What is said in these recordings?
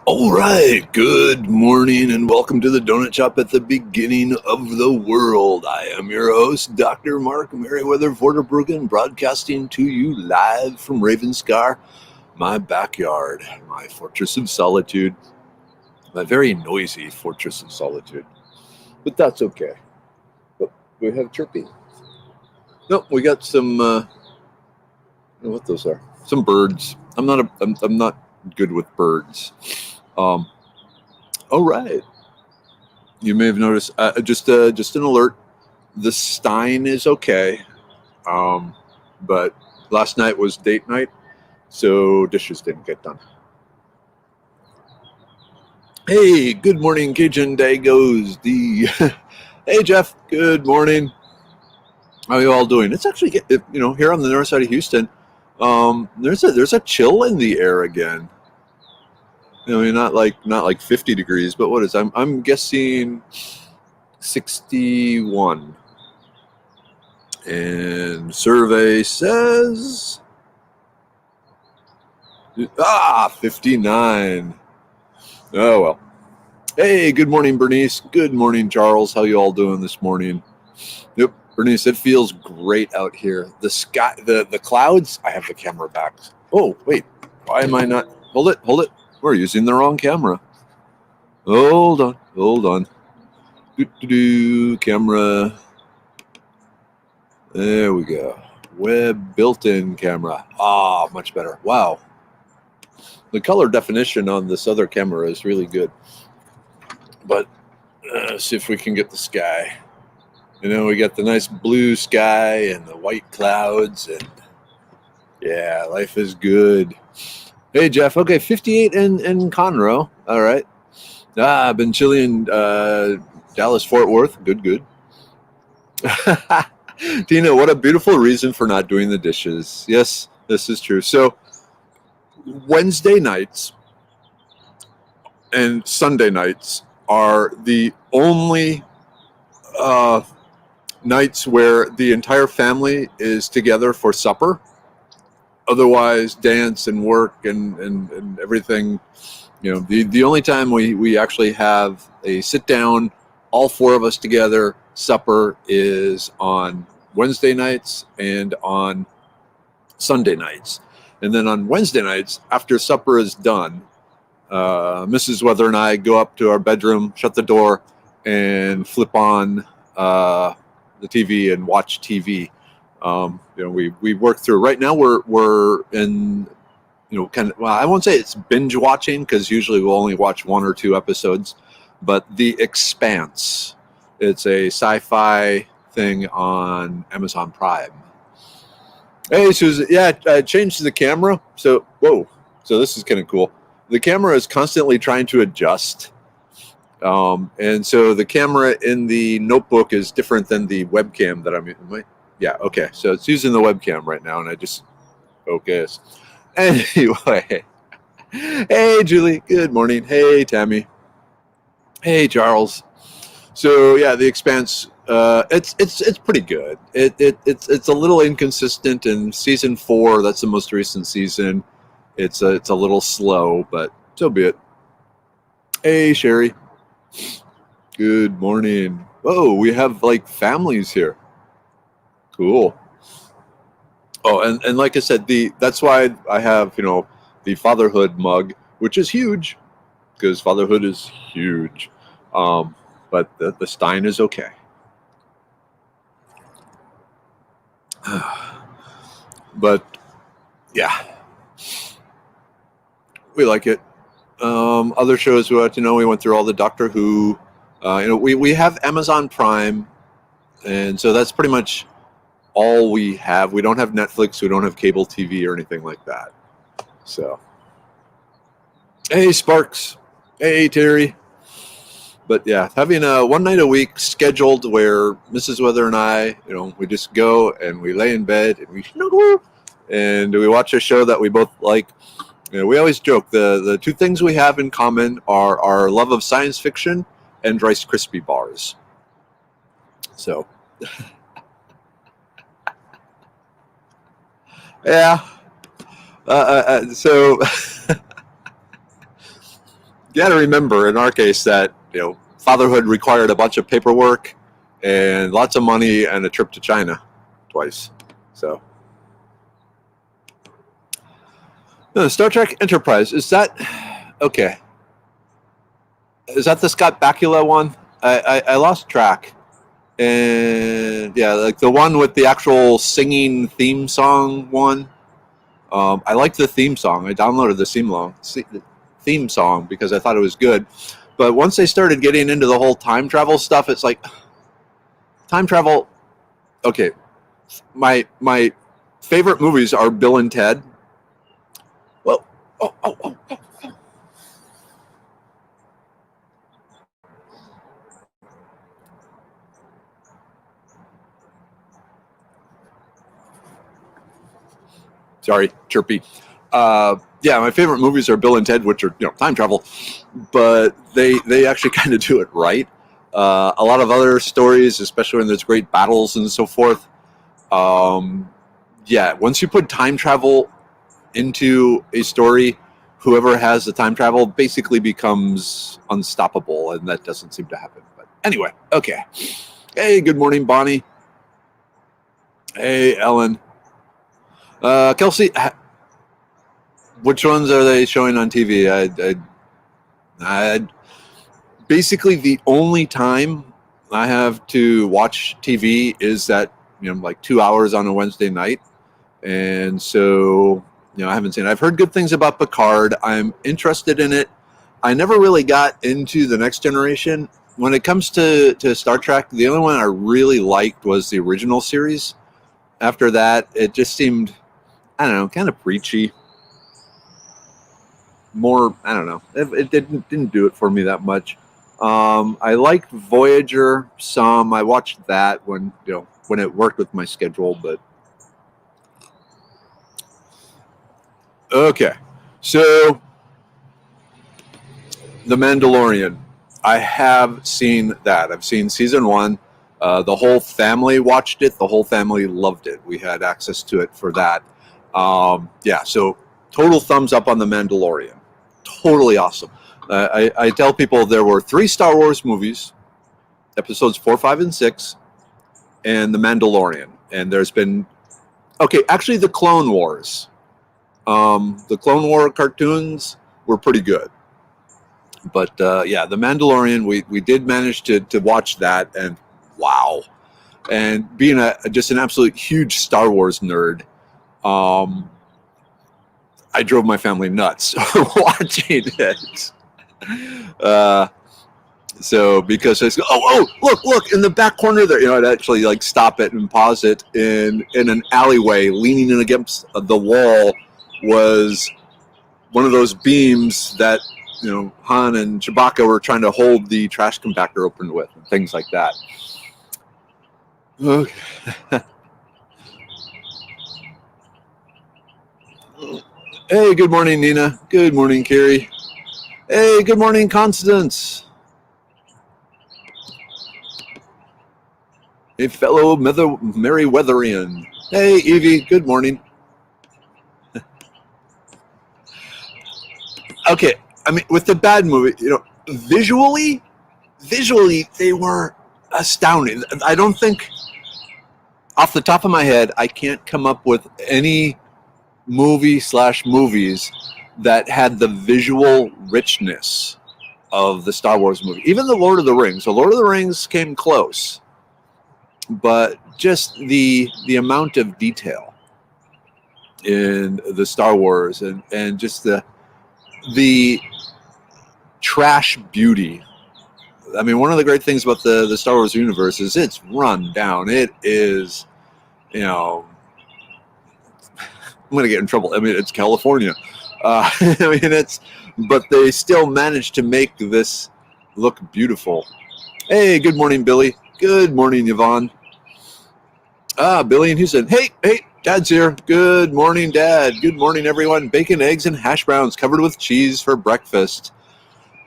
All right, good morning and welcome to the Donut Shop at the beginning of the world. I am your host, Dr. Mark Merriweather Vorderbruggen, broadcasting to you live from Ravenscar, my backyard, my fortress of solitude, my very noisy fortress of solitude. But that's okay. Oh, we have Chirpy. Nope, we got some, I don't know what those are. Some birds. I'm not good with birds. All right. You may have noticed, just an alert. The Stein is okay, but last night was date night, so dishes didn't get done. Hey, good morning, Cajun Dagos. Hey, Jeff. Good morning. How are you all doing? It's actually, here on the north side of Houston. There's a chill in the air again. Not like 50 degrees, but what is I'm guessing 61. And survey says 59. Oh well. Hey, good morning, Bernice. Good morning, Charles. How you all doing this morning? Yep, Bernice, it feels great out here. The sky, the clouds. I have the camera back. Oh wait, why am I not? Hold it. We're using the wrong camera. Hold on. Camera. There we go. Web built-in camera. Much better. Wow. The color definition on this other camera is really good. But see if we can get the sky. We got the nice blue sky and the white clouds, and yeah, life is good. Hey, Jeff. Okay, 58 in Conroe. All right. I've been chilling in Dallas, Fort Worth. Good. Tina, what a beautiful reason for not doing the dishes. Yes, this is true. So Wednesday nights and Sunday nights are the only nights where the entire family is together for supper. Otherwise, dance and work and everything. The only time we actually have a sit down, all four of us together, supper is on Wednesday nights and on Sunday nights. And then on Wednesday nights, after supper is done, Mrs. Weather and I go up to our bedroom, shut the door, and flip on the TV and watch TV. We work through. Right now we're in, I won't say it's binge watching because usually we'll only watch one or two episodes, but The Expanse. It's a sci-fi thing on Amazon Prime. Hey, Susan. Yeah, I changed the camera. So this is kind of cool. The camera is constantly trying to adjust. And so the camera in the notebook is different than the webcam that I'm using. Yeah, okay. So it's using the webcam right now, and I just focus. Anyway. Hey, Julie. Good morning. Hey, Tammy. Hey, Charles. So yeah, The Expanse. It's pretty good. It's a little inconsistent in season 4. That's the most recent season. It's a little slow, but so be it. Hey, Sherry. Good morning. Whoa, we have like families here. Cool. Oh, and like I said, that's why I have the fatherhood mug, which is huge, because fatherhood is huge. But the Stein is okay. But yeah, we like it. Other shows we went through all the Doctor Who. We have Amazon Prime, and so that's pretty much all we have. We don't have Netflix. We don't have cable TV or anything like that. So, hey, Sparks. Hey, Terry. But yeah, having a one night a week scheduled where Mrs. Weather and I, we just go and we lay in bed and we snuggle and we watch a show that we both like. We always joke the two things we have in common are our love of science fiction and Rice Krispie bars. So, yeah. So you got to remember, in our case, that fatherhood required a bunch of paperwork and lots of money and a trip to China twice. So, no, Star Trek Enterprise, is that okay? Is that the Scott Bakula one? I lost track. And yeah, like the one with the actual singing theme song one. I liked the theme song. I downloaded the theme song because I thought it was good. But once they started getting into the whole time travel stuff, it's like time travel. Okay, my favorite movies are Bill and Ted. Well, oh. Sorry, Chirpy. Yeah, my favorite movies are Bill and Ted, which are time travel, but they actually kind of do it right. A lot of other stories, especially when there's great battles and so forth. Yeah, once you put time travel into a story, whoever has the time travel basically becomes unstoppable, and that doesn't seem to happen. But anyway, okay. Hey, good morning, Bonnie. Hey, Ellen. Kelsey, which ones are they showing on TV? I basically the only time I have to watch TV is that like 2 hours on a Wednesday night, and so I haven't seen it. I've heard good things about Picard. I'm interested in it. I never really got into the Next Generation. When it comes to Star Trek, the only one I really liked was the original series. After that, it just seemed, I don't know, kind of preachy. More, I don't know. It didn't do it for me that much. I liked Voyager some. I watched that when it worked with my schedule. But okay, so The Mandalorian. I have seen that. I've seen season 1. The whole family watched it. The whole family loved it. We had access to it for that. Yeah, so total thumbs up on The Mandalorian. Totally awesome. I tell people there were 3 Star Wars movies, episodes 4, 5, and 6, and The Mandalorian. And there's been, actually the Clone Wars. The Clone War cartoons were pretty good. But yeah, The Mandalorian, we did manage to watch that, and wow. And being just an absolute huge Star Wars nerd, I drove my family nuts watching it. So because I go, look in the back corner there, I'd actually like stop it and pause it in an alleyway, leaning in against the wall was one of those beams that Han and Chewbacca were trying to hold the trash compactor open with, and things like that. Okay. Hey, good morning, Nina. Good morning, Carrie. Hey, good morning, Constance. A fellow Merryweatherian. Hey, Evie. Good morning. Okay, I mean, with the bad movie, visually, they were astounding. I don't think, off the top of my head, I can't come up with any movie/movies that had the visual richness of the Star Wars movie. Even the Lord of the Rings. The Lord of the Rings came close, but just the amount of detail in the Star Wars and just the trash beauty. I mean, one of the great things about the Star Wars universe is it's run down. It is, I'm going to get in trouble. I mean, it's California. I mean, but they still managed to make this look beautiful. Hey, good morning, Billy. Good morning, Yvonne. Billy in Houston. Hey, Dad's here. Good morning, Dad. Good morning, everyone. Bacon, eggs, and hash browns covered with cheese for breakfast.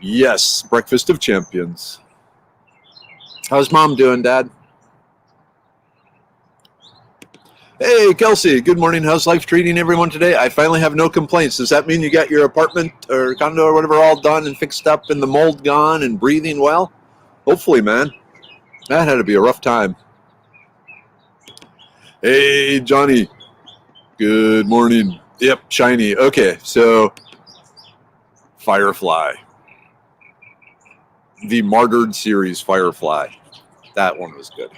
Yes, breakfast of champions. How's Mom doing, Dad? Hey, Kelsey, good morning. How's life treating everyone today? I finally have no complaints. Does that mean you got your apartment or condo or whatever all done and fixed up and the mold gone and breathing well? Hopefully, man. That had to be a rough time. Hey, Johnny. Good morning. Yep, shiny. Okay, so Firefly. The Martyred series Firefly. That one was good.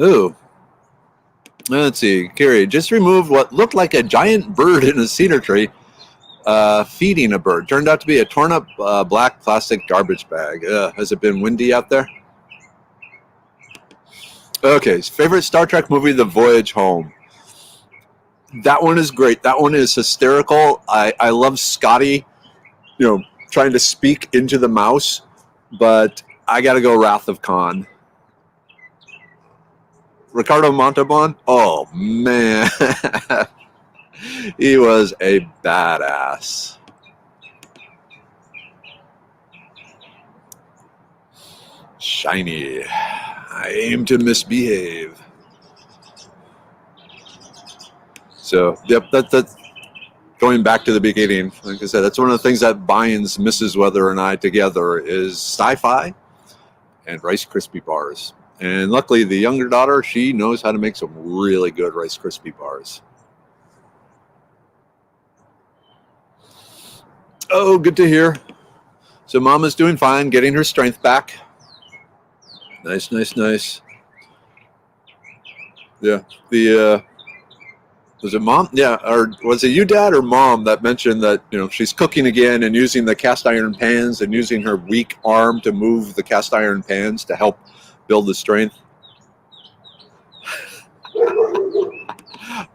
Ooh. Let's see. Carrie, just removed what looked like a giant bird in a cedar tree feeding a bird. Turned out to be a torn up black plastic garbage bag. Has it been windy out there? Okay. Favorite Star Trek movie, The Voyage Home. That one is great. That one is hysterical. I love Scotty, trying to speak into the mouse, but I got to go Wrath of Khan. Ricardo Montalban? Oh, man. He was a badass. Shiny. I aim to misbehave. So, yep, that's going back to the beginning. Like I said, that's one of the things that binds Mrs. Weather and I together is sci-fi and Rice Krispie bars. And luckily, the younger daughter, she knows how to make some really good Rice Krispie bars. Oh, good to hear. So Mama's doing fine, getting her strength back. Nice, nice, nice. Yeah, was it Mom? Yeah, or was it you, Dad, or Mom that mentioned that she's cooking again and using the cast iron pans and using her weak arm to move the cast iron pans to help build the strength?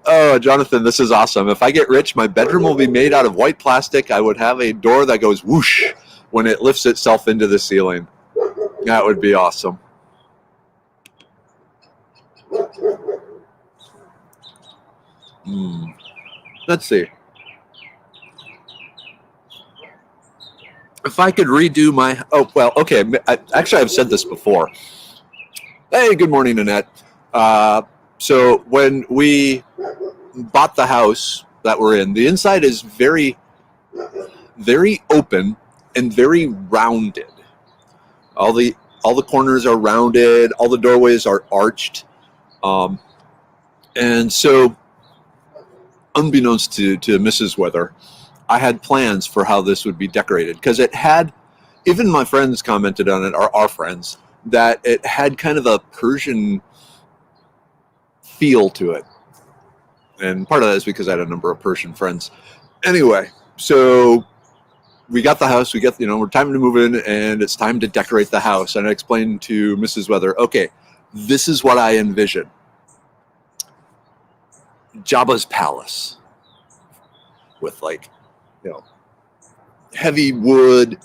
Oh, Jonathan, this is awesome. If I get rich, my bedroom will be made out of white plastic. I would have a door that goes whoosh when it lifts itself into the ceiling. That would be awesome. Let's see. If I could redo my... Oh, well, okay. Actually, I've said this before. Hey, good morning, Annette. So when we bought the house that we're in, the inside is very, very open and very rounded. All the corners are rounded. All the doorways are arched. And so, unbeknownst to Mrs. Weather, I had plans for how this would be decorated because it had, even my friends commented on it, our friends, that it had kind of a Persian feel to it. And part of that is because I had a number of Persian friends. Anyway, so we got the house, we're time to move in and it's time to decorate the house. And I explained to Mrs. Weather, okay, this is what I envision. Jabba's palace with heavy wood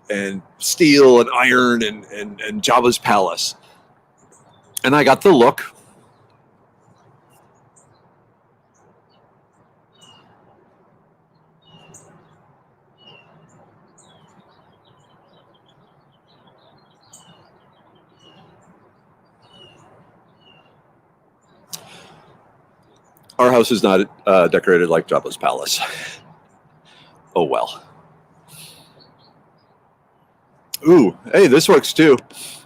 and steel and iron and Jabba's palace. And I got the look. Our house is not decorated like Jabba's palace. Oh, well. Ooh, hey, this works too.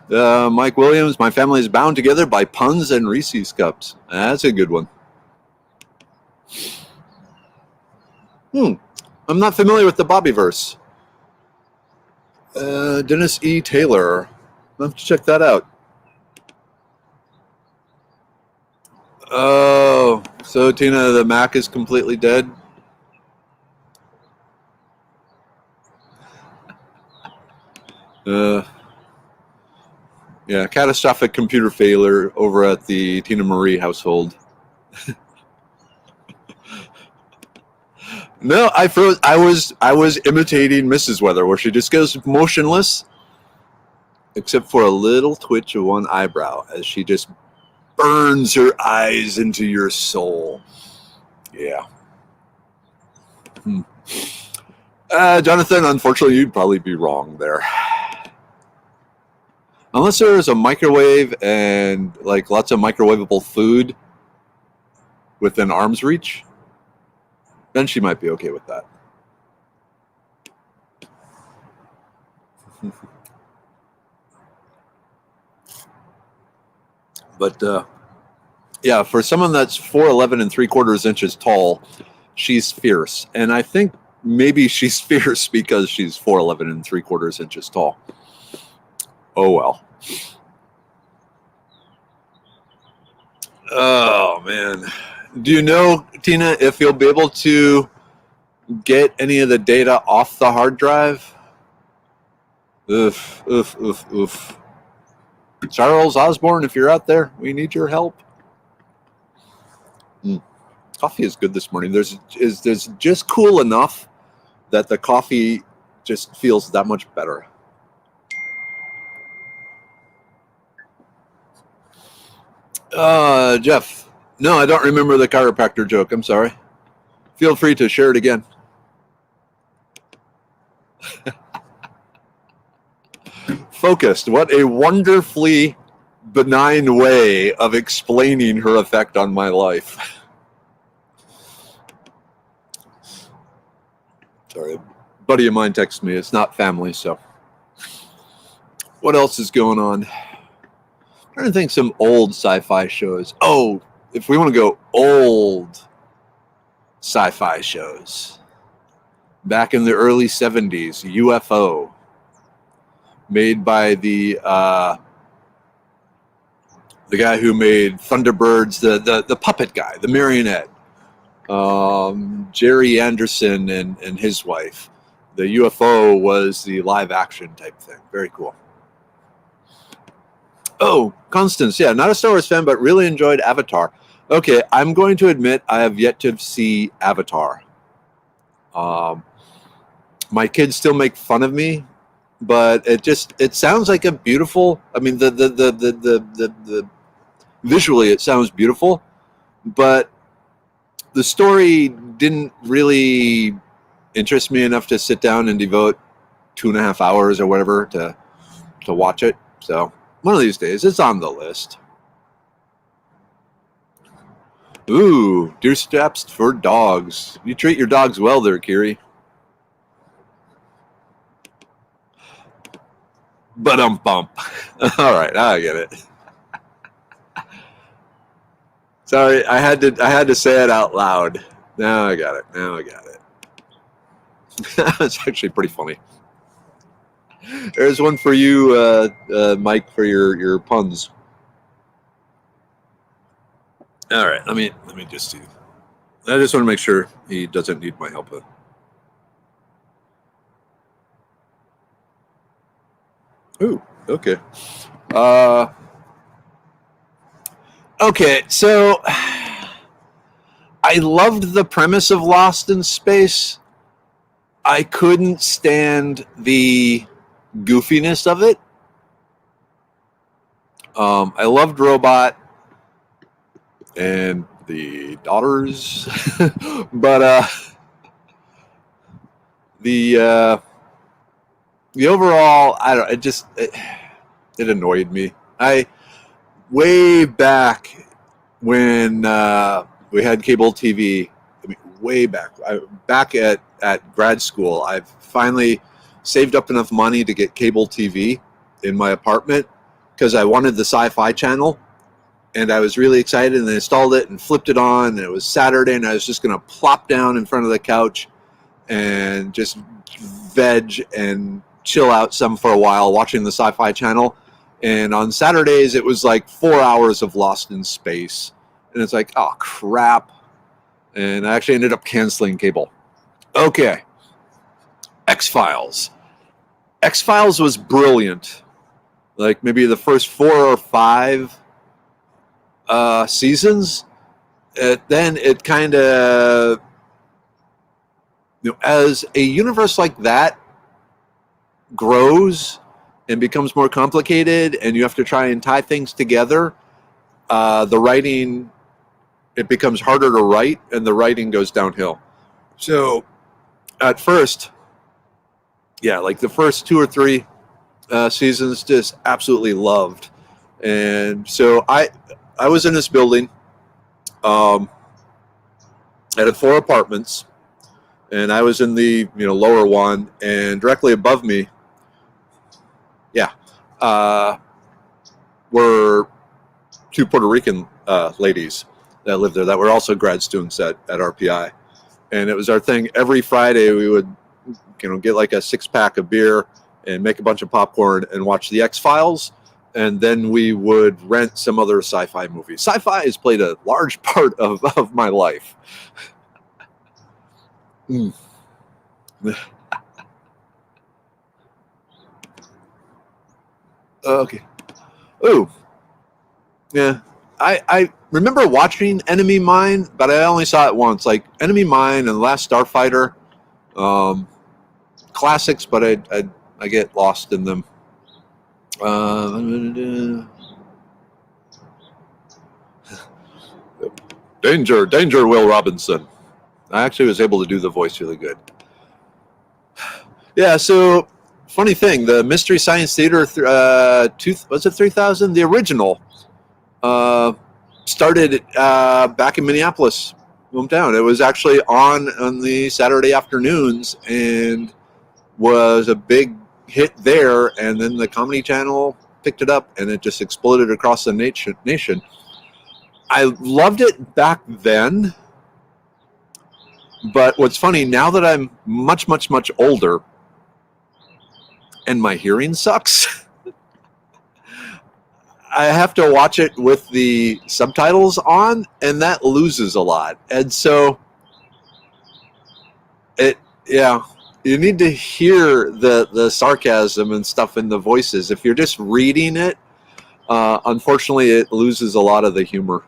Mike Williams, my family is bound together by puns and Reese's cups. That's a good one. I'm not familiar with the Bobbyverse. Dennis E. Taylor. I'll have to check that out. Oh, so Tina, the Mac is completely dead? Yeah, catastrophic computer failure over at the Tina Marie household. No, I froze. I was imitating Mrs. Weather, where she just goes motionless, except for a little twitch of one eyebrow as she just burns her eyes into your soul. Yeah. Jonathan, unfortunately, you'd probably be wrong there. Unless there is a microwave and like lots of microwavable food within arm's reach, then she might be okay with that. But yeah, for someone that's 4'11" and 3/4 inches tall, she's fierce. And I think maybe she's fierce because she's 4'11" and 3/4 inches tall. Oh well. Oh man. Do you know, Tina, if you'll be able to get any of the data off the hard drive? Oof, oof, oof, oof. Charles Osborne, if you're out there, we need your help. Coffee is good this morning. There's just cool enough that the coffee just feels that much better. Jeff, no, I don't remember the chiropractor joke. I'm sorry. Feel free to share it again. Focused. What a wonderfully benign way of explaining her effect on my life. Sorry, a buddy of mine texted me. It's not family, so. What else is going on? I'm trying to think some old sci-fi shows. Oh, if we want to go old sci-fi shows. Back in the early 70s, UFO. Made by the guy who made Thunderbirds, the puppet guy, the marionette. Jerry Anderson and his wife. The UFO was the live action type thing. Very cool. Oh, Constance. Yeah, not a Star Wars fan, but really enjoyed Avatar. Okay, I'm going to admit I have yet to see Avatar. My kids still make fun of me, but it sounds like a beautiful. I mean, the visually it sounds beautiful, but the story didn't really interest me enough to sit down and devote 2.5 hours or whatever to watch it. So one of these days, it's on the list. Ooh, deer steps for dogs. You treat your dogs well there, Kiri. Bump. All right, I get it. Sorry, I had to say it out loud. Now I got it. It's actually pretty funny. There's one for you, Mike, for your puns. All right, let me just see. I just want to make sure he doesn't need my help. Ooh, okay. Okay, so I loved the premise of Lost in Space. I couldn't stand the goofiness of it. I loved Robot and the daughters, but the overall, I don't. It annoyed me. Way back when we had cable TV. I mean, way back. Back at grad school, I've finally saved up enough money to get cable TV in my apartment because I wanted the Sci-Fi channel, and I was really excited, and I installed it and flipped it on, and it was Saturday, and I was just going to plop down in front of the couch and just veg and chill out some for a while watching the Sci-Fi channel. And on Saturdays, it was like 4 hours of Lost in Space. And it's like, oh, crap. And I actually ended up canceling cable. Okay. X-Files. X-Files was brilliant. Like maybe the first 4 or 5 seasons. Then it kind of, as a universe like that grows and becomes more complicated and you have to try and tie things together, the writing, it becomes harder to write and the writing goes downhill. So at first, yeah, like the first 2 or 3 seasons just absolutely loved. And so I was in this building. I had 4 apartments, and I was in the lower one, and directly above me, were 2 Puerto Rican ladies that lived there that were also grad students at RPI. And it was our thing. Every Friday we would get like a 6-pack of beer and make a bunch of popcorn and watch the X-Files. And then we would rent some other sci-fi movies. Sci-fi has played a large part of my life. Okay. Oh, yeah. I remember watching Enemy Mine, but I only saw it once. Like Enemy Mine and The Last Starfighter, classics, but I get lost in them. Danger, Will Robinson. I actually was able to do the voice really good. Yeah, so funny thing, the Mystery Science Theater, was it 3000? The original started back in Minneapolis, hometown. It was actually on the Saturday afternoons and was a big hit there, and then the Comedy Channel picked it up and it just exploded across the nation. I loved it back then, but what's funny, now that I'm much older and my hearing sucks, I have to watch it with the subtitles on, and that loses a lot. And so you need to hear the sarcasm and stuff in the voices. If you're just reading it, unfortunately, it loses a lot of the humor.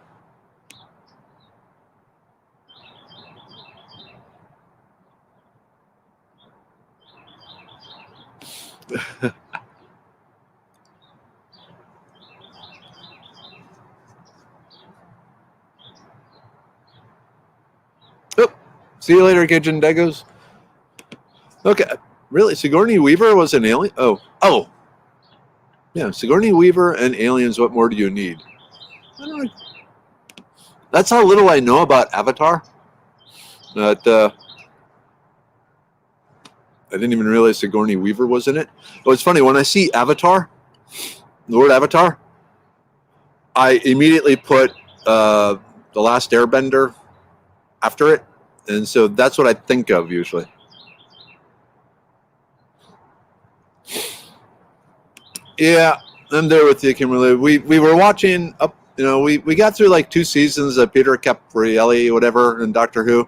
Oh, see you later, Cajun Dagos. Okay, really? Sigourney Weaver was an alien? Oh. Yeah, Sigourney Weaver and aliens, what more do you need? I don't know. That's how little I know about Avatar. That I didn't even realize Sigourney Weaver was in it. But it's funny, when I see Avatar, the word Avatar, I immediately put The Last Airbender after it. And so that's what I think of usually. Yeah, I'm there with you, Kimberly. We were watching up, we got through like 2 seasons of Peter Caprielli, whatever, and Doctor Who.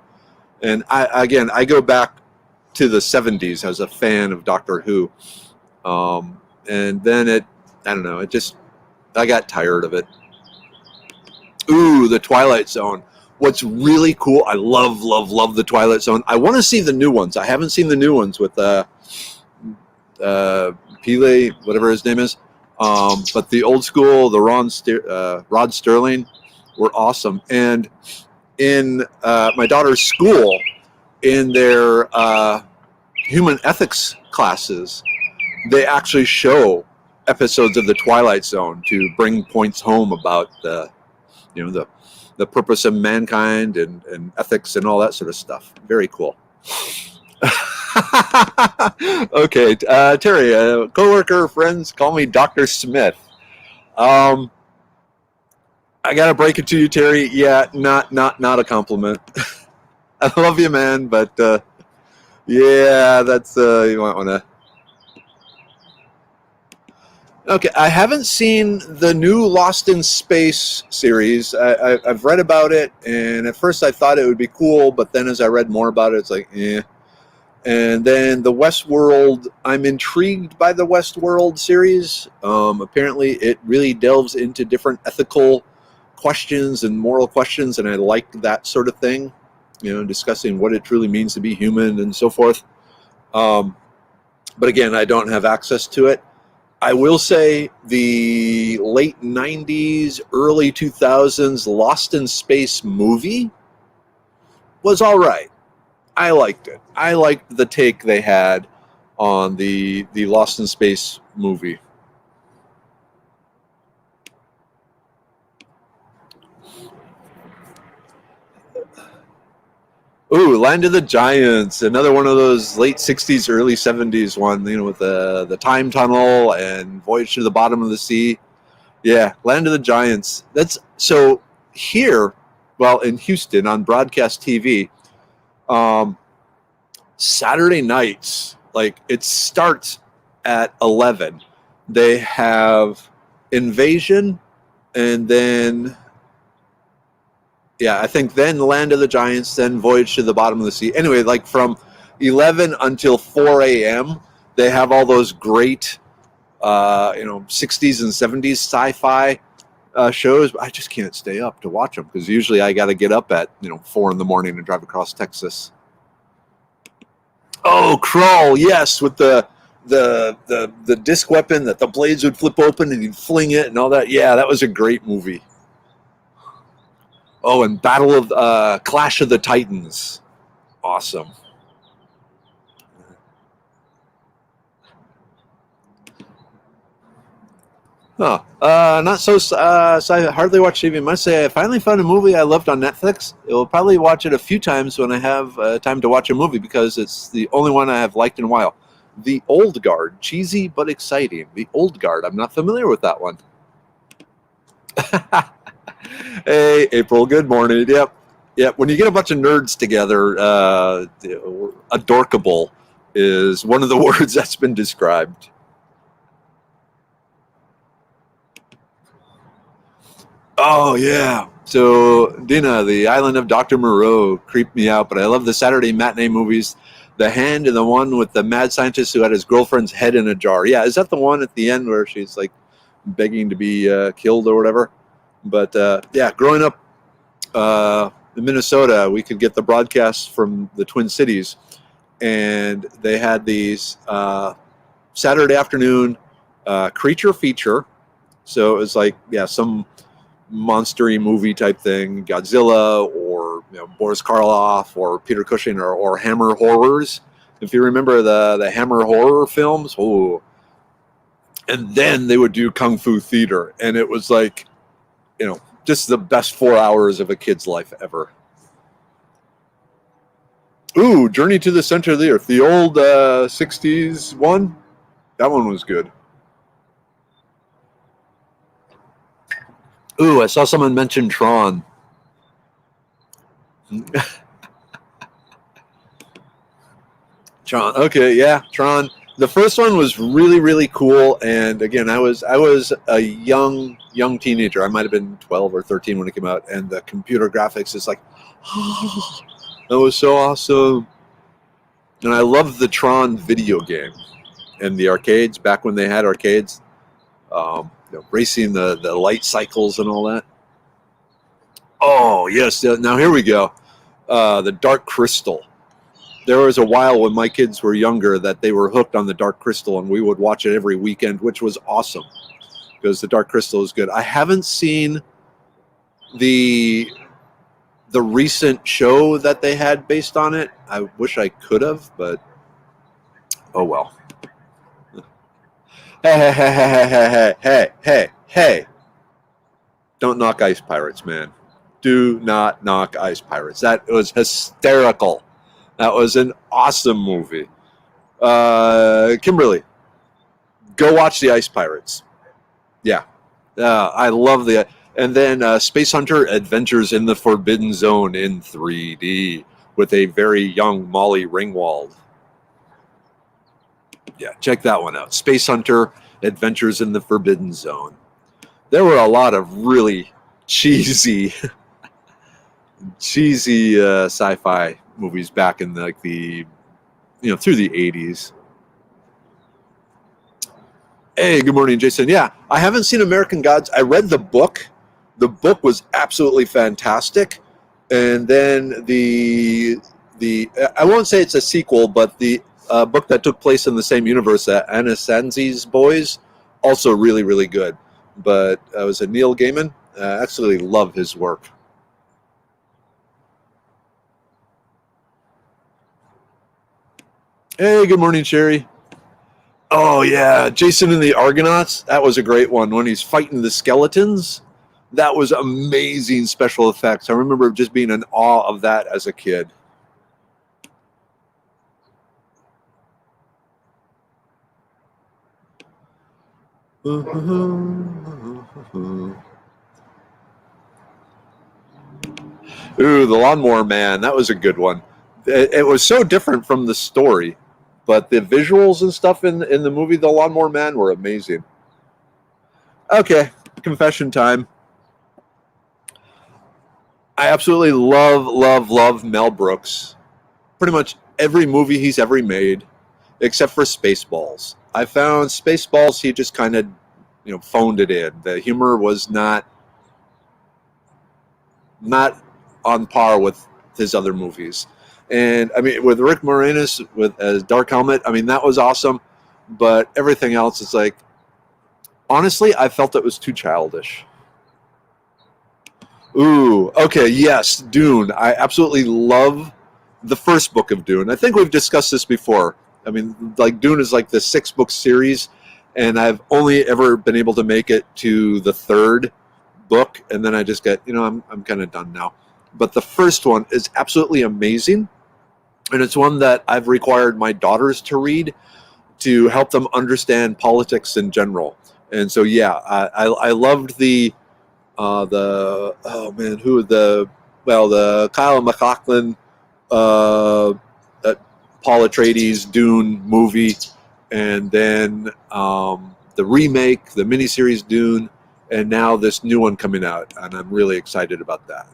And I go back to the 70s as a fan of Doctor Who. And then I got tired of it. Ooh, the Twilight Zone. What's really cool, I love the Twilight Zone. I want to see the new ones. I haven't seen the new ones with Pele, whatever his name is. But the old school, the Rod Sterling, were awesome. And in my daughter's school, in their human ethics classes, they actually show episodes of the Twilight Zone to bring points home about the purpose of mankind and ethics and all that sort of stuff. Very cool. Okay, Terry, coworker, friends call me Dr. Smith. I gotta break it to you, Terry. Yeah, not a compliment. I love you, man, but yeah, that's you might want to. Okay, I haven't seen the new Lost in Space series. I've read about it, and at first I thought it would be cool, but then as I read more about it, it's like, eh. And then the Westworld, I'm intrigued by the Westworld series. Apparently, it really delves into different ethical questions and moral questions, and I like that sort of thing, discussing what it truly means to be human and so forth. But again, I don't have access to it. I will say the late 90s, early 2000s Lost in Space movie was all right. I liked it. I liked the take they had on the Lost in Space movie. Ooh, Land of the Giants, another one of those late '60s, early '70s one. With the time tunnel and Voyage to the Bottom of the Sea. Yeah, Land of the Giants. That's so here. Well, in Houston on broadcast TV, Saturday nights, like it starts at 11. They have Invasion, and then I think then Land of the Giants, then Voyage to the Bottom of the Sea. Anyway, like from 11 until 4 a.m., they have all those great, 60s and 70s sci-fi shows. But I just can't stay up to watch them because usually I got to get up at 4 in the morning and drive across Texas. Oh, Crawl, yes, with the disc weapon that the blades would flip open and you'd fling it and all that. Yeah, that was a great movie. Oh, and Battle of Clash of the Titans. Awesome. Huh. Not so. So I hardly watch TV. I must say, I finally found a movie I loved on Netflix. I will probably watch it a few times when I have time to watch a movie because it's the only one I have liked in a while. The Old Guard, cheesy but exciting. The Old Guard. I'm not familiar with that one. Hey, April. Good morning. Yep. When you get a bunch of nerds together, adorkable is one of the words that's been described. Oh, yeah. So, Dina, The Island of Dr. Moreau creeped me out, but I love the Saturday matinee movies. The Hand and the one with the mad scientist who had his girlfriend's head in a jar. Yeah, is that the one at the end where she's like begging to be killed or whatever? But growing up in Minnesota, we could get the broadcasts from the Twin Cities, and they had these Saturday afternoon creature feature. So it was like, some monstery movie type thing, Godzilla or Boris Karloff or Peter Cushing or Hammer horrors. If you remember the Hammer horror films, and then they would do Kung Fu theater, and it was like, just the best 4 hours of a kid's life ever. Ooh, Journey to the Center of the Earth, the old 60s one. That one was good. Ooh, I saw someone mention Tron. Tron. Okay, yeah, Tron. The first one was really, really cool, and again, I was a young teenager. I might have been 12 or 13 when it came out, and the computer graphics is like, oh, that was so awesome. And I loved the Tron video game and the arcades back when they had arcades, racing the light cycles and all that. Oh yes, now here we go. The Dark Crystal. There was a while when my kids were younger that they were hooked on the Dark Crystal, and we would watch it every weekend, which was awesome because the Dark Crystal is good. I haven't seen the recent show that they had based on it. I wish I could have, but oh well. Hey. Don't knock Ice Pirates, man. Do not knock Ice Pirates. That was hysterical. That was an awesome movie. Kimberly, go watch the Ice Pirates. Yeah. I love the... And then Space Hunter Adventures in the Forbidden Zone in 3D with a very young Molly Ringwald. Yeah, check that one out. Space Hunter Adventures in the Forbidden Zone. There were a lot of really cheesy sci-fi movies back in through the 80s. Hey, good morning, Jason. Yeah, I haven't seen American Gods. I read the book. The book was absolutely fantastic. And then the I won't say it's a sequel, but the book that took place in the same universe, Anasanzi's Boys, also really, really good. But was it Neil Gaiman? I absolutely love his work. Hey, good morning, Sherry. Oh yeah, Jason and the Argonauts. That was a great one when he's fighting the skeletons. That was amazing special effects. I remember just being in awe of that as a kid. Ooh, the Lawnmower Man. That was a good one. It was so different from the story, but the visuals and stuff in the movie The Lawnmower Man were amazing. Okay, confession time. I absolutely love Mel Brooks. Pretty much every movie he's ever made, except for Spaceballs. I found Spaceballs, he just kind of, phoned it in. The humor was not on par with his other movies. And I mean, with Rick Moranis with as Dark Helmet, I mean that was awesome. But everything else is like, honestly, I felt it was too childish. Ooh, okay, yes, Dune. I absolutely love the first book of Dune. I think we've discussed this before. I mean, like Dune is like the 6-book series, and I've only ever been able to make it to the third book, and then I just get, I'm kind of done now. But the first one is absolutely amazing, and it's one that I've required my daughters to read to help them understand politics in general. And so, yeah, I loved the oh man, the Kyle MacLachlan, uh, Paul Atreides Dune movie, and then the remake, the miniseries Dune, and now this new one coming out, and I'm really excited about that.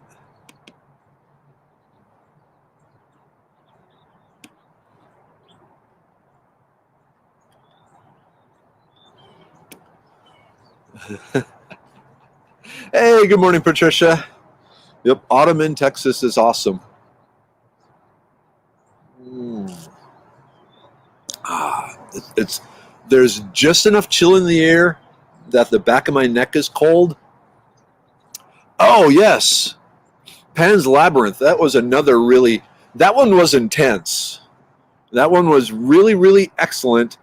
Hey, good morning, Patricia. Yep, autumn in Texas is awesome. Mm. It's there's just enough chill in the air that the back of my neck is cold. Oh yes, Pan's Labyrinth. That was another really. That one was intense. That one was really excellent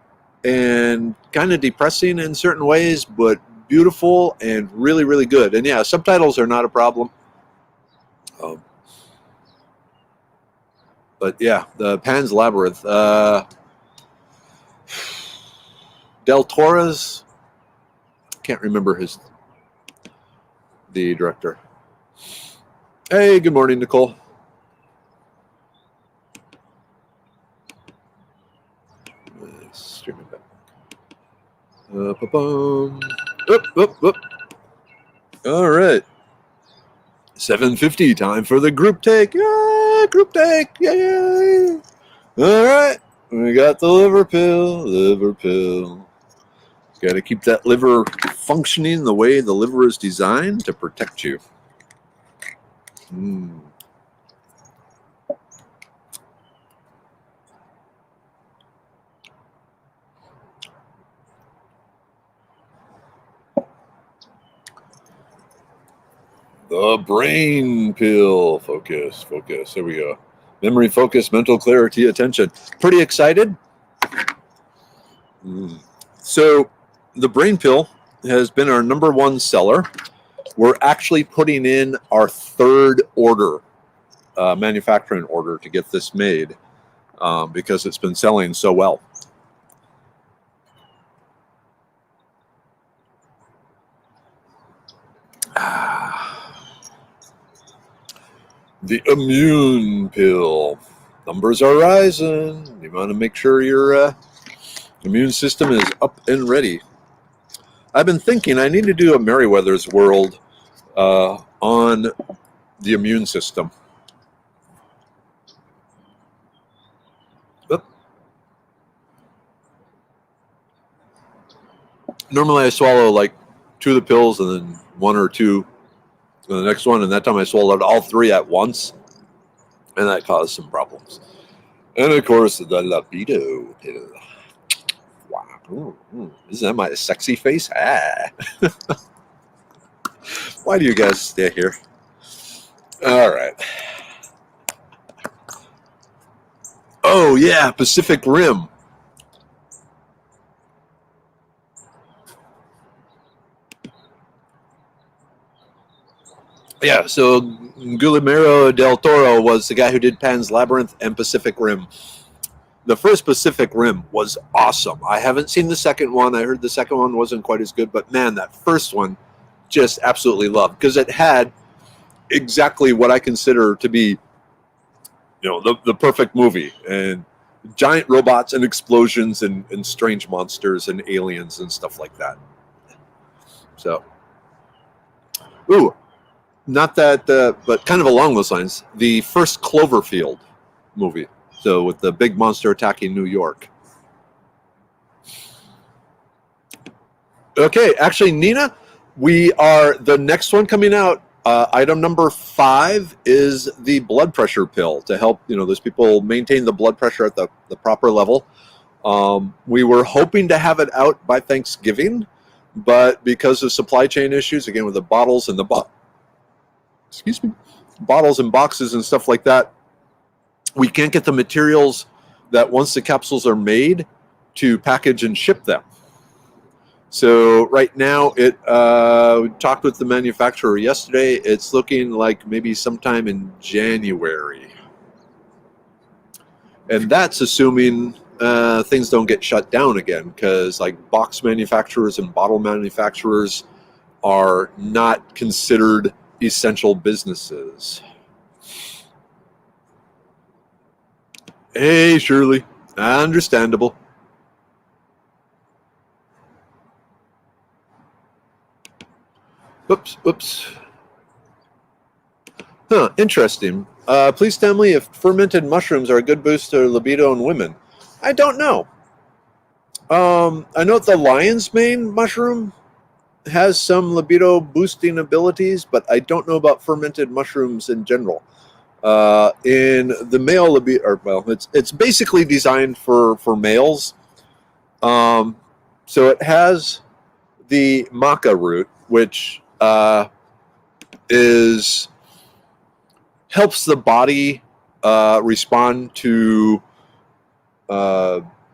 and kind of depressing in certain ways, but beautiful and really good. And yeah, subtitles are not a problem. Um, but yeah, the Pan's Labyrinth. Del Toro's. Can't remember the director. Hey, good morning, Nicole. Streaming back. Up. All right. 7:50. Time for the group take. Yeah, group take. Yay! All right. We got the liver pill. Liver pill. Got to keep that liver functioning the way the liver is designed to protect you. Mm. The brain pill. Focus. There we go. Memory, focus, mental clarity, attention. Pretty excited? So, the brain pill has been our #1 seller. We're actually putting in our third order, manufacturing order to get this made because it's been selling so well. The immune pill. Numbers are rising. You want to make sure your immune system is up and ready. I've been thinking I need to do a Merriweather's World on the immune system. Oop. Normally I swallow like 2 of the pills and then 1 or 2 the next one, and that time I swallowed all 3 at once, and that caused some problems. And of course, the libido pill. Wow, isn't that my sexy face? Ah. Why do you guys stay here? All right. Oh yeah, Pacific Rim. Yeah, so Guillermo del Toro was the guy who did Pan's Labyrinth and Pacific Rim. The first Pacific Rim was awesome. I haven't seen the second one. I heard the second one wasn't quite as good, but man, that first one just absolutely loved, because it had exactly what I consider to be, the perfect movie, and giant robots and explosions and strange monsters and aliens and stuff like that. So, ooh, not that, but kind of along those lines, the first Cloverfield movie. So with the big monster attacking New York. Okay, actually, Nina, the next one coming out, item number 5 is the blood pressure pill to help, those people maintain the blood pressure at the proper level. We were hoping to have it out by Thanksgiving, but because of supply chain issues, again, with the bottles and bottles and boxes and stuff like that, we can't get the materials that once the capsules are made to package and ship them. So right now, we talked with the manufacturer yesterday. It's looking like maybe sometime in January. And that's assuming things don't get shut down again, because like box manufacturers and bottle manufacturers are not considered essential businesses. Hey, Shirley. Understandable. Oops. Huh, interesting. Please tell me if fermented mushrooms are a good boost to libido in women. I don't know. I know the lion's mane mushroom has some libido boosting abilities, but I don't know about fermented mushrooms in general. In the male libido, it's basically designed for males. So it has the maca root, which helps the body respond to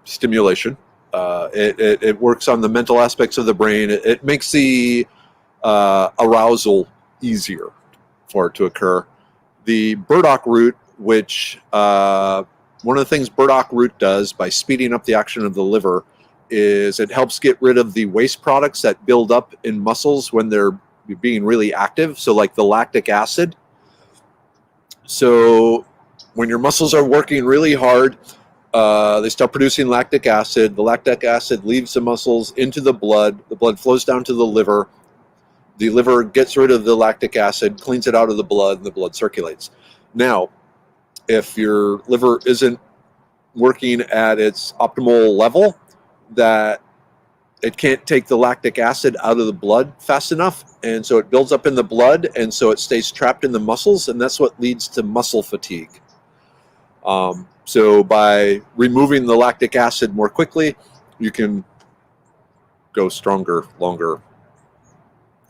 stimulation. It works on the mental aspects of the brain. It makes the arousal easier for it to occur. The burdock root, which one of the things burdock root does by speeding up the action of the liver, is it helps get rid of the waste products that build up in muscles when they're being really active. So like the lactic acid. So when your muscles are working really hard, they start producing lactic acid. The lactic acid leaves the muscles into the blood. The blood flows down to the liver. The liver gets rid of the lactic acid, cleans it out of the blood, and the blood circulates. Now, if your liver isn't working at its optimal level, that it can't take the lactic acid out of the blood fast enough, and so it builds up in the blood, and so it stays trapped in the muscles, and that's what leads to muscle fatigue. So by removing the lactic acid more quickly, you can go stronger, longer,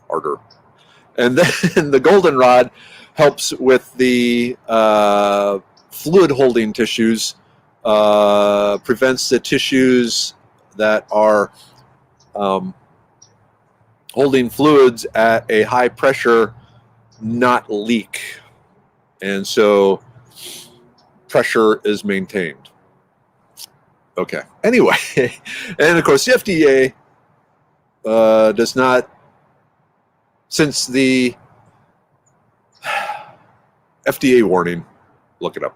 harder. And then the goldenrod helps with the fluid holding tissues, prevents the tissues that are holding fluids at a high pressure not leak. And so pressure is maintained. Okay. Anyway, and of course the FDA does not, since the FDA warning, look it up.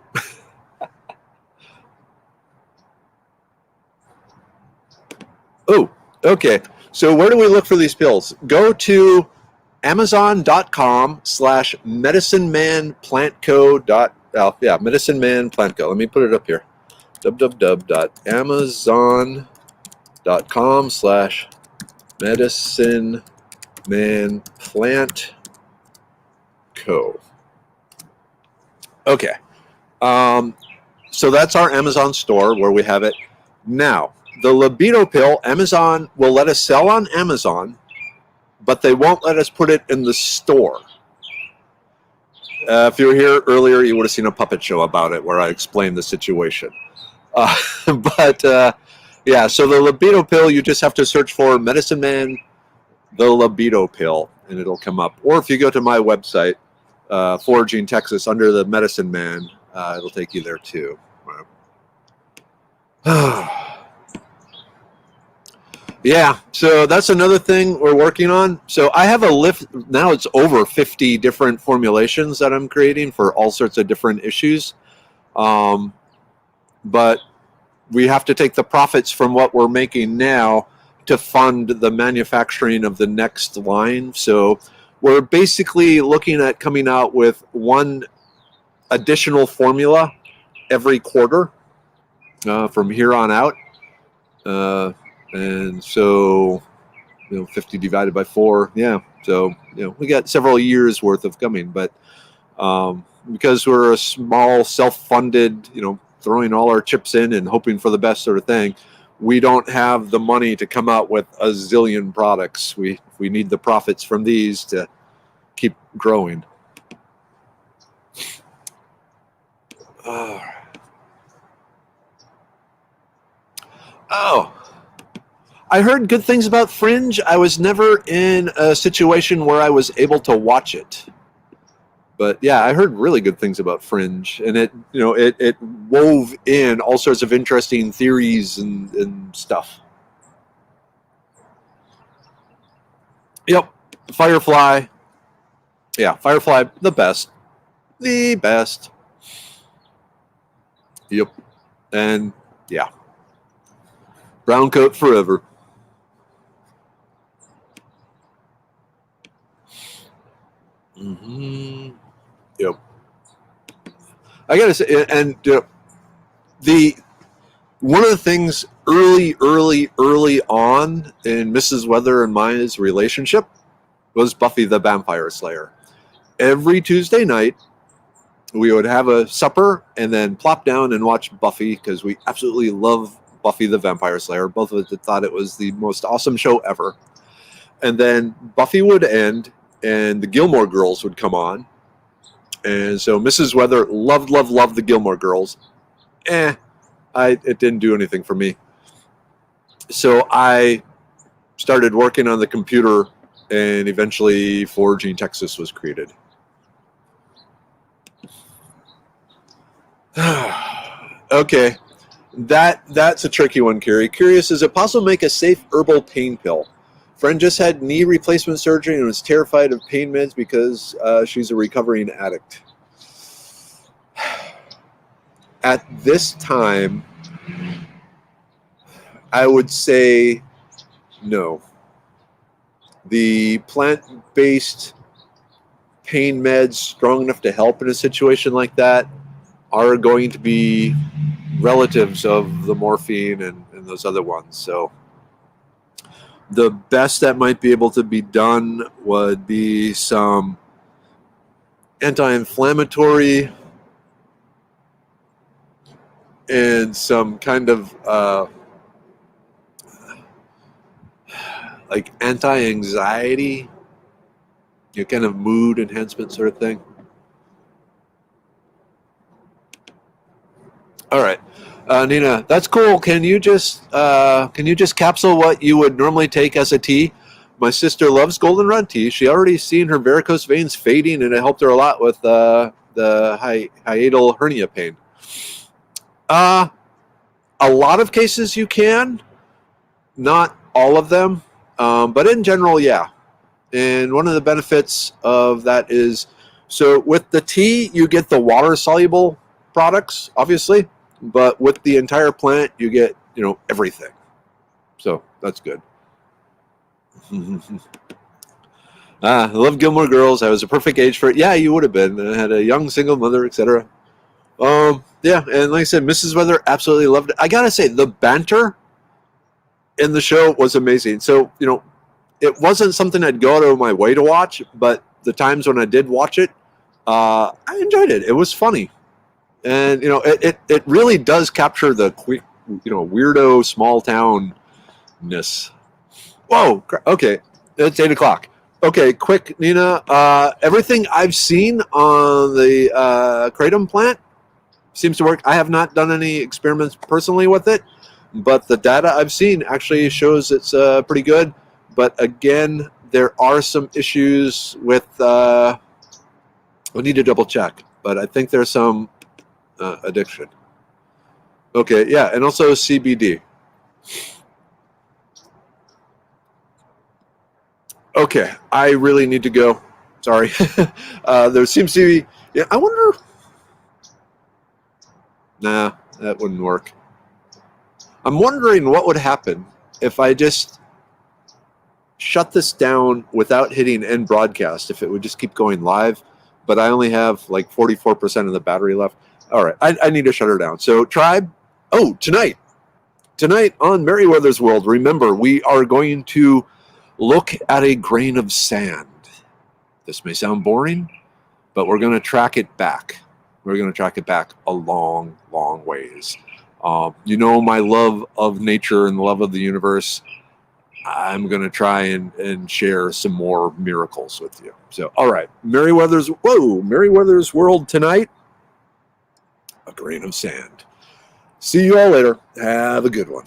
Oh, okay. So where do we look for these pills? Go to amazon.com/medicinemanplantco. Medicine Man Plant Co. Let me put it up here. www.amazon.com/medicinemanplantco. Okay. So that's our Amazon store where we have it. Now, the libido pill, Amazon will let us sell on Amazon, but they won't let us put it in the store. If you were here earlier, you would have seen a puppet show about it where I explained the situation. Yeah, so the libido pill, you just have to search for Medicine Man, the libido pill, and it'll come up. Or if you go to my website, Foraging, Texas, under the Medicine Man. It'll take you there too. Yeah, so that's another thing we're working on. So I have a list now. It's over 50 different formulations that I'm creating for all sorts of different issues. But we have to take the profits from what we're making now to fund the manufacturing of the next line. So we're basically looking at coming out with one additional formula every quarter from here on out. And so, 50 divided by 4. Yeah. So, we got several years worth of coming, but because we're a small self-funded, throwing all our chips in and hoping for the best sort of thing, we don't have the money to come out with a zillion products. We need the profits from these to keep growing. I heard good things about Fringe. I was never in a situation where I was able to watch it. But yeah, I heard really good things about Fringe, and it wove in all sorts of interesting theories and stuff. Yep, Firefly. Yeah, Firefly, the best. The best. Yep. And yeah. Brown coat forever. Mm-hmm. Yep. I gotta say, and the one of the things early on in Mrs. Weather and my relationship was Buffy the Vampire Slayer. Every Tuesday night, we would have a supper and then plop down and watch Buffy because we absolutely love Buffy the Vampire Slayer. Both of us thought it was the most awesome show ever. And then Buffy would end and the Gilmore Girls would come on. And so Mrs. Weather loved the Gilmore Girls. It didn't do anything for me. So I started working on the computer, and eventually Foraging, Texas was created. Okay. That's a tricky one, Carrie. Curious, is it possible to make a safe herbal pain pill? Friend just had knee replacement surgery and was terrified of pain meds because she's a recovering addict. At this time, I would say no. The plant-based pain meds strong enough to help in a situation like that are going to be relatives of the morphine and those other ones. So the best that might be able to be done would be some anti-inflammatory and some kind of like anti-anxiety, kind of mood enhancement sort of thing. All right, Nina, that's cool. Can you just capsule what you would normally take as a tea? My sister loves goldenrod tea. She already seen her varicose veins fading, and it helped her a lot with the hiatal hernia pain. A lot of cases you can, not all of them, but in general, yeah. And one of the benefits of that is, so with the tea, you get the water-soluble products, obviously. But with the entire plant, you get, everything. So that's good. I love Gilmore Girls. I was a perfect age for it. Yeah, you would have been. I had a young single mother, etc. Yeah, and like I said, Mrs. Weather absolutely loved it. I gotta say, the banter in the show was amazing. So, it wasn't something I'd go out of my way to watch, but the times when I did watch it, I enjoyed it. It was funny. And it really does capture the quick, weirdo small townness. Whoa, okay, it's 8:00. Okay, quick, Nina. Everything I've seen on the kratom plant seems to work. I have not done any experiments personally with it, but the data I've seen actually shows it's pretty good. But again, there are some issues with I need to double check, but I think there's some addiction. Okay, yeah, and also CBD. Okay, I really need to go. Sorry. There seems to be. Yeah, I wonder. Nah, that wouldn't work. I'm wondering what would happen if I just shut this down without hitting end broadcast, if it would just keep going live, but I only have like 44% of the battery left. All right, I need to shut her down. So, Tribe, tonight on Merriweather's World, remember, we are going to look at a grain of sand. This may sound boring, but we're going to track it back. We're going to track it back a long, long ways. You know, my love of nature and the love of the universe. I'm going to try and share some more miracles with you. So, all right, Merriweather's World tonight, a grain of sand. See you all later. Have a good one.